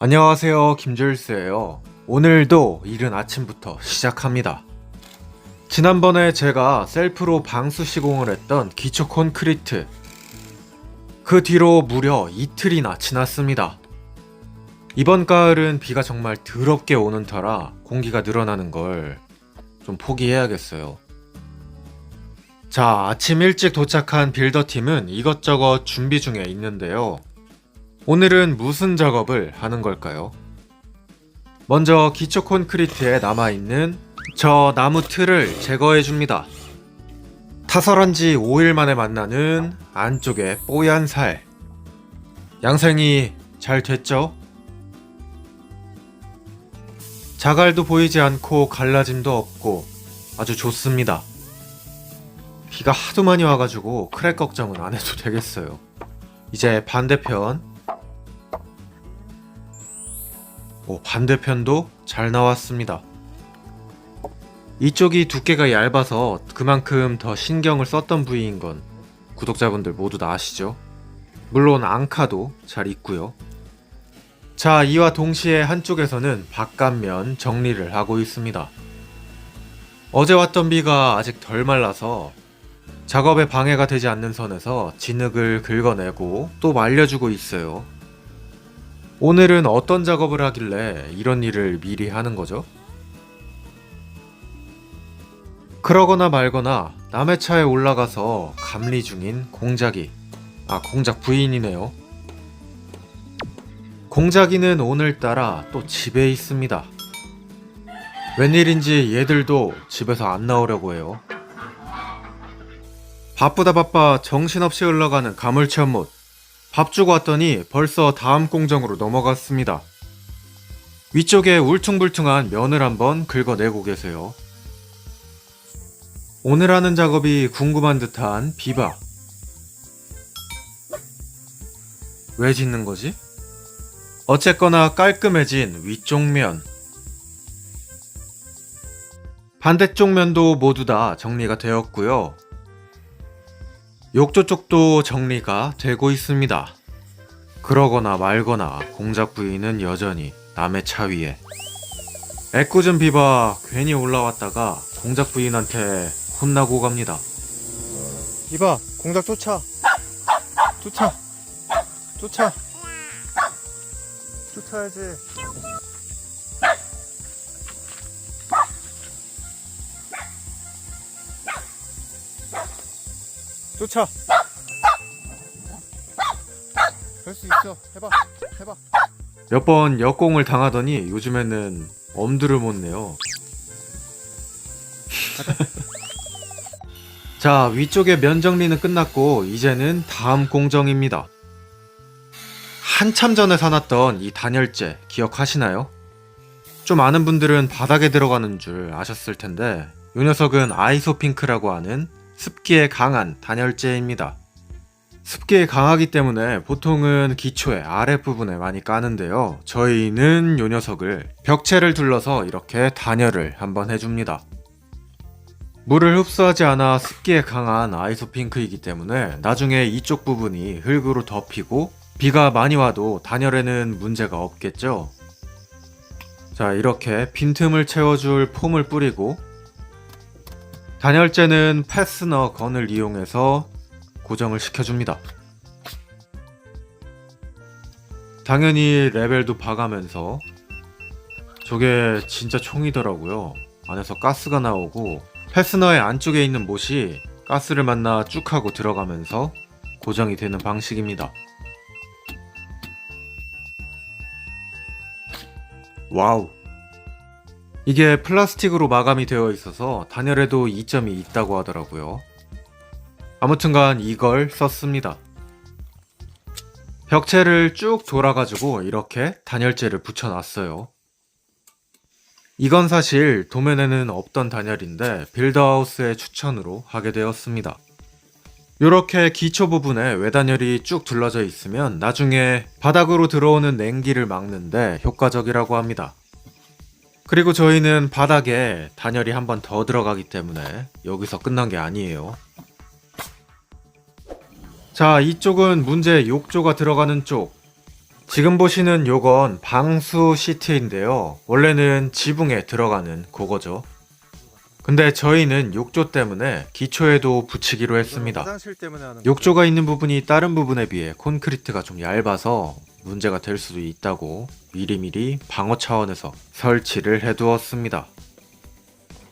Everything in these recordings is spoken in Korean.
안녕하세요, 김주일스예요. 오늘도 이른 아침부터 시작합니다. 지난번에 제가 셀프로 방수 시공을 했던 기초 콘크리트, 그 뒤로 무려 이틀이나 지났습니다. 이번 가을은 비가 정말 더럽게 오는 터라 공기가 늘어나는 걸 좀 포기해야겠어요. 자, 아침 일찍 도착한 빌더팀은 이것저것 준비 중에 있는데요. 오늘은 무슨 작업을 하는 걸까요? 먼저 기초 콘크리트에 남아있는 저 나무 틀을 제거해줍니다. 타설한 지 5일 만에 만나는 안쪽에 뽀얀 살. 양생이 잘 됐죠? 자갈도 보이지 않고 갈라짐도 없고 아주 좋습니다. 비가 하도 많이 와가지고 크랙 걱정은 안 해도 되겠어요. 이제 반대편. 반대편도 잘 나왔습니다. 이쪽이 두께가 얇아서 그만큼 더 신경을 썼던 부위인 건 구독자분들 모두 다 아시죠? 물론 앙카도 잘 있고요. 자, 이와 동시에 한쪽에서는 바깥면 정리를 하고 있습니다. 어제 왔던 비가 아직 덜 말라서 작업에 방해가 되지 않는 선에서 진흙을 긁어내고 또 말려주고 있어요. 오늘은 어떤 작업을 하길래 이런 일을 미리 하는 거죠? 그러거나 말거나 남의 차에 올라가서 감리 중인 공작이, 공작 부인이네요. 공작이는 오늘따라 또 집에 있습니다. 웬일인지 얘들도 집에서 안 나오려고 해요. 바쁘다 바빠 정신없이 흘러가는 가물치연못. 밥 주고 왔더니 벌써 다음 공정으로 넘어갔습니다. 위쪽에 울퉁불퉁한 면을 한번 긁어내고 계세요. 오늘 하는 작업이 궁금한 듯한 비바. 왜 짓는 거지? 어쨌거나 깔끔해진 위쪽 면. 반대쪽 면도 모두 다 정리가 되었고요. 욕조 쪽도 정리가 되고 있습니다. 그러거나 말거나 공작 부인은 여전히 남의 차 위에. 애꿎은 비바 괜히 올라왔다가 공작 부인한테 혼나고 갑니다. 이봐, 공작 쫓아. 쫓아야지. 쫓아. 할 수 있어. 해봐. 몇 번 역공을 당하더니 요즘에는 엄두를 못 내요. 자, 위쪽의 면 정리는 끝났고 이제는 다음 공정입니다. 한참 전에 사놨던 이 단열재 기억하시나요? 좀 아는 분들은 바닥에 들어가는 줄 아셨을 텐데 이 녀석은 아이소핑크라고 하는 습기에 강한 단열재입니다. 습기에 강하기 때문에 보통은 기초의 아랫부분에 많이 까는데요. 저희는 이 녀석을 벽체를 둘러서 이렇게 단열을 한번 해줍니다. 물을 흡수하지 않아 습기에 강한 아이소핑크이기 때문에 나중에 이쪽 부분이 흙으로 덮이고 비가 많이 와도 단열에는 문제가 없겠죠. 자, 이렇게 빈틈을 채워줄 폼을 뿌리고 단열재는 패스너 건을 이용해서 고정을 시켜줍니다. 당연히 레벨도 봐가면서. 저게 진짜 총이더라고요. 안에서 가스가 나오고 패스너의 안쪽에 있는 못이 가스를 만나 쭉 하고 들어가면서 고정이 되는 방식입니다. 와우. 이게 플라스틱으로 마감이 되어 있어서 단열에도 이점이 있다고 하더라고요. 아무튼간 이걸 썼습니다. 벽체를 쭉 돌아가지고 이렇게 단열재를 붙여놨어요. 이건 사실 도면에는 없던 단열인데 빌더하우스의 추천으로 하게 되었습니다. 이렇게 기초 부분에 외단열이 쭉 둘러져 있으면 나중에 바닥으로 들어오는 냉기를 막는데 효과적이라고 합니다. 그리고 저희는 바닥에 단열이 한 번 더 들어가기 때문에 여기서 끝난 게 아니에요. 자, 이쪽은 문제 욕조가 들어가는 쪽. 지금 보시는 요건 방수 시트인데요. 원래는 지붕에 들어가는 그거죠. 근데 저희는 욕조 때문에 기초에도 붙이기로 했습니다. 화장실 때문에 하는 욕조가 있는 부분이 다른 부분에 비해 콘크리트가 좀 얇아서 문제가 될 수도 있다고 미리미리 방어 차원에서 설치를 해두었습니다.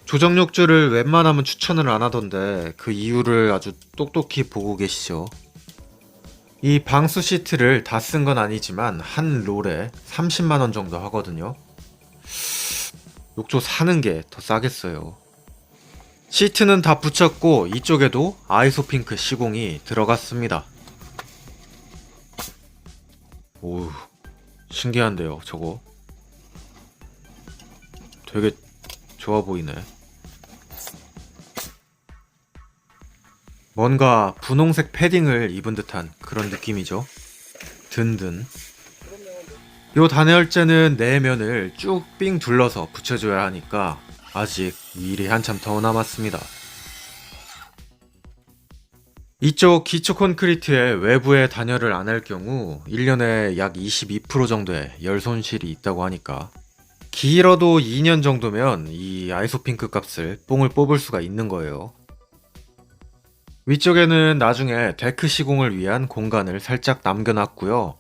조정 욕조를 웬만하면 추천을 안 하던데 그 이유를 아주 똑똑히 보고 계시죠. 이 방수 시트를 다 쓴 건 아니지만 한 롤에 30만원 정도 하거든요. 욕조 사는 게 더 싸겠어요. 시트는 다 붙였고 이쪽에도 아이소핑크 시공이 들어갔습니다. 오우, 신기한데요 저거. 되게 좋아 보이네. 뭔가 분홍색 패딩을 입은 듯한 그런 느낌이죠. 든든. 요 단열재는 내면을 쭉 삥 둘러서 붙여줘야 하니까 아직 일이 한참 더 남았습니다. 이쪽 기초 콘크리트의 외부에 단열을 안 할 경우 1년에 약 22% 정도의 열 손실이 있다고 하니까 길어도 2년 정도면 이 아이소핑크 값을 뽕을 뽑을 수가 있는 거예요. 위쪽에는 나중에 데크 시공을 위한 공간을 살짝 남겨놨고요.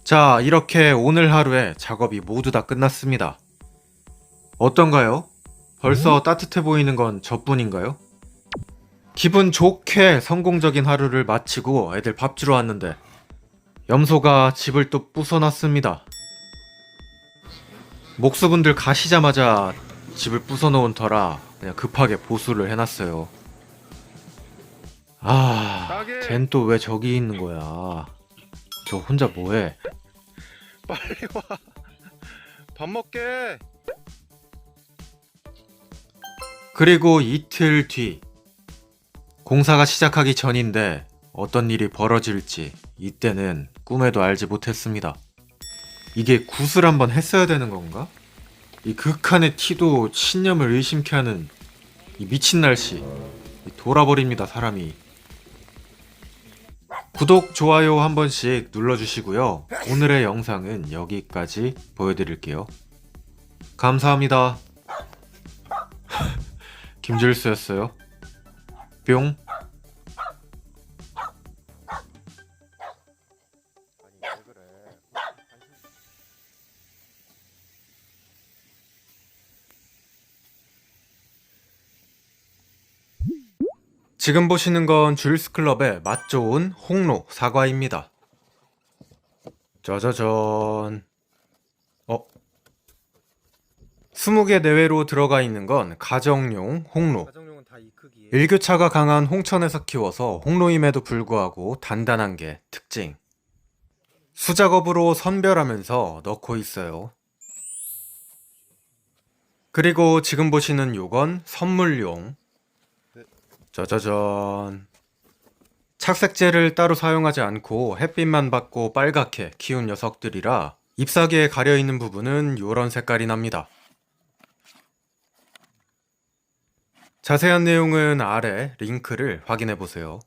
자, 이렇게 오늘 하루에 작업이 모두 다 끝났습니다. 어떤가요? 벌써 따뜻해 보이는 건 저뿐인가요? 기분 좋게 성공적인 하루를 마치고 애들 밥 주러 왔는데 염소가 집을 또 부숴놨습니다. 목수분들 가시자마자 집을 부숴놓은 터라 그냥 급하게 보수를 해놨어요. 아, 쟨 또 왜 저기 있는 거야? 저 혼자 뭐해? 빨리 와. 밥 먹게. 그리고 이틀 뒤 공사가 시작하기 전인데 어떤 일이 벌어질지 이때는 꿈에도 알지 못했습니다. 이게 굿을 한번 했어야 되는 건가? 이 극한의 티도 신념을 의심케 하는 이 미친 날씨. 돌아버립니다 사람이. 구독, 좋아요 한 번씩 눌러주시고요. 오늘의 영상은 여기까지 보여드릴게요. 감사합니다. 김질수였어요. 뿅. 지금 보시는 건 주일스클럽의 맛 좋은 홍로 사과입니다. 짜자잔. 20개 내외로 들어가 있는 건 가정용 홍로. 가정용은 다 이 크기에. 일교차가 강한 홍천에서 키워서 홍로임에도 불구하고 단단한 게 특징. 수작업으로 선별하면서 넣고 있어요. 그리고 지금 보시는 요건 선물용. 짜자잔. 착색제를 따로 사용하지 않고 햇빛만 받고 빨갛게 키운 녀석들이라 잎사귀에 가려있는 부분은 요런 색깔이 납니다. 자세한 내용은 아래 링크를 확인해보세요.